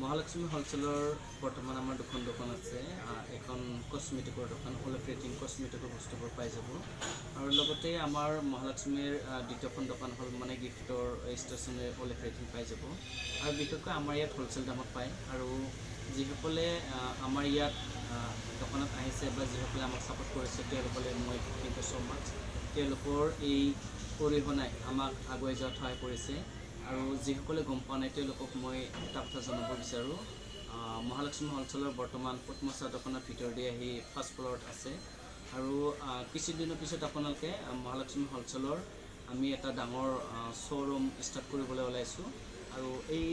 মহালক্ষ্মী হোলসেলৰ বৰ্তমান আমাৰ দুখন দোকান আছে। এখন কসমেটিকৰ দোকান, অলিফ্ৰেটিং কসমেটিকৰ বস্তুবোৰ পাই যাব। আৰু লগতে আমাৰ মহালক্ষ্মীৰ দ্বিতীয়খন দোকান হ'ল মানে গিফ্টৰ ষ্টেচনাৰী অলিফ্ৰেটিং পাই যাব। আৰু বিশেষকৈ আমাৰ ইয়াত হোলচেল দামত পায়। আৰু যিসকলে আমাৰ ইয়াত দোকানত আহিছে বা যিসকলে আমাক ছাপোৰ্ট কৰিছে তেওঁলোকলৈ মই থেংক ইউ ছ' মাছ। তেওঁলোকৰ এই অৰিহণাই আমাক আগুৱাই যোৱাত সহায় কৰিছে। আৰু যিসকলে গম পোৱা নাই তেওঁলোকক মই এটা কথা জনাব বিচাৰোঁ। মহালক্ষ্মী হোলচেলৰ বৰ্তমান পদ্মচা দোকানৰ ভিতৰতে আহি ফাৰ্ষ্ট ফ্ল'ৰত আছে। আৰু কিছুদিনৰ পিছত আপোনালোকে মহালক্ষ্মী হোলচেলৰ আমি এটা ডাঙৰ শ্ব'ৰুম ষ্টাৰ্ট কৰিবলৈ ওলাইছোঁ। আৰু এই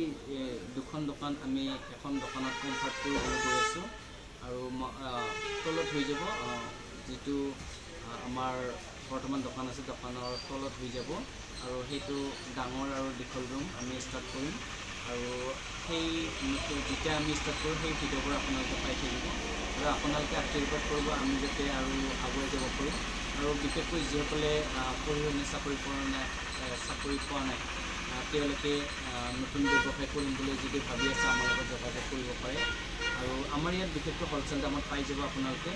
দুখন দোকান আমি এখন দোকানত কনভাৰ্ট কৰিবলৈ গৈ আছোঁ। আৰু তলত হৈ যাব যিটো আমাৰ বৰ্তমান দোকান আছে, দোকানৰ তলত হৈ যাব। আৰু সেইটো ডাঙৰ আৰু দীঘল ৰুম আমি ষ্টাৰ্ট কৰিম। আৰু সেই যেতিয়া আমি ষ্টাৰ্ট কৰোঁ সেই ভিডিঅ'বোৰ আপোনালোকে পাই থাকিব। আৰু আপোনালোকে আশীৰ্বাদ কৰিব আমি যাতে আৰু আগুৱাই যাব পাৰোঁ। আৰু বিশেষকৈ যিসকলে পঢ়ি শুনি চাকৰি পোৱা নাই তেওঁলোকে নতুন ব্যৱসায় কৰিম বুলি যদি ভাবি আছে আমাৰ লগত যোগাযোগ কৰিব পাৰে। আৰু আমাৰ ইয়াত বিশেষকৈ হোলচেল দামত পাই যাব আপোনালোকে।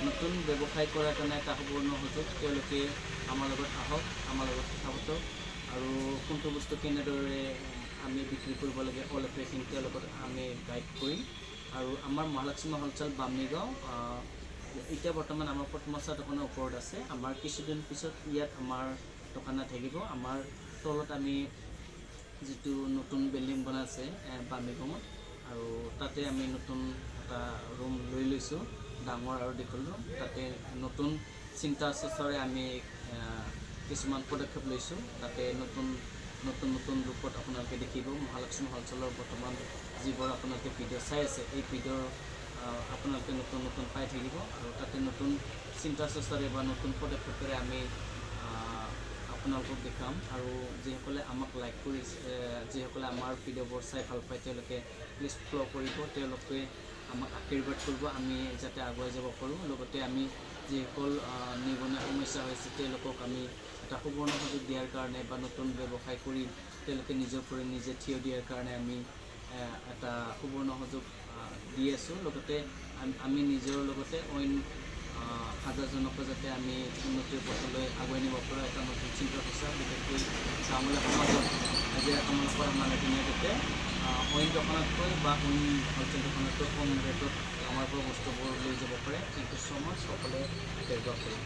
নতুন ব্যৱসায় কৰাৰ কাৰণে এটা সুবৰ্ণ সুযোগ। তেওঁলোকে আমাৰ লগত আহক, আমাৰ লগত কথা পাতক। আৰু কোনটো বস্তু কেনেদৰে আমি বিক্ৰী কৰিব লাগে অলিফ্ৰেটিং তেওঁলোকক আমি গাইড কৰিম। আৰু আমাৰ মহালক্ষ্মী হোলচেল বামনিগাঁও এতিয়া বৰ্তমান আমাৰ পদ্মচা দোকানৰ ওপৰত আছে। আমাৰ কিছুদিন পিছত ইয়াত আমাৰ দোকান থাকিব। আমাৰ তলত আমি যিটো নতুন বিল্ডিং বনাই আছে বামনিগাঁৱত, আৰু তাতে আমি নতুন এটা ৰুম লৈ লৈছোঁ, ডাঙৰ আৰু দীঘল ৰুম। তাতে নতুন চিন্তা চৰ্চাৰে আমি কিছুমান পদক্ষেপ লৈছোঁ। তাতে নতুন ৰূপত আপোনালোকে দেখিব মহালক্ষ্মী হোলচেলৰ বৰ্তমান যিবোৰ আপোনালোকে ভিডিঅ' চাই আছে এই ভিডিঅ'ৰ আপোনালোকে নতুন পাই থাকিব। আৰু তাতে নতুন চিন্তা চৰ্চাৰে বা নতুন পদক্ষেপেৰে আমি আপোনালোকক দেখাম। আৰু যিসকলে আমাক লাইক কৰিছে, যিসকলে আমাৰ ভিডিঅ'বোৰ চাই ভাল পায় তেওঁলোকে প্লিজ ফ'ল' কৰিব। তেওঁলোকে আমাক আশীৰ্বাদ কৰিব আমি যাতে আগুৱাই যাব পাৰোঁ। লগতে আমি যিসকল নিবনুৱা সমস্যা হৈছে তেওঁলোকক আমি এটা সুবৰ্ণ সুযোগ দিয়াৰ কাৰণে বা নতুন ব্যৱসায় কৰি তেওঁলোকে নিজৰ ভৰিত নিজে থিয় দিয়াৰ কাৰণে আমি এটা সুবৰ্ণ সুযোগ দি আছোঁ। লগতে আমি নিজৰ লগতে অইন হাজাৰজনকো যাতে আমি উন্নতিৰ পথলৈ আগুৱাই নিব পাৰোঁ এটা নতুন চিন্তা চৰ্চা। বিশেষকৈ গাঁৱলীয়া সমাজত হাজিৰা কামত কৰা মানুহখিনিয়ে যাতে অইন দোকানতকৈ বা অইন হোলচেল দোকানতকৈ কম ৰেটত আমাৰ পৰা বস্তুবোৰ লৈ যাব পাৰে। থেংক ইউ ছ' মাছ। সকলোৱে আশীৰ্বাদ কৰিম।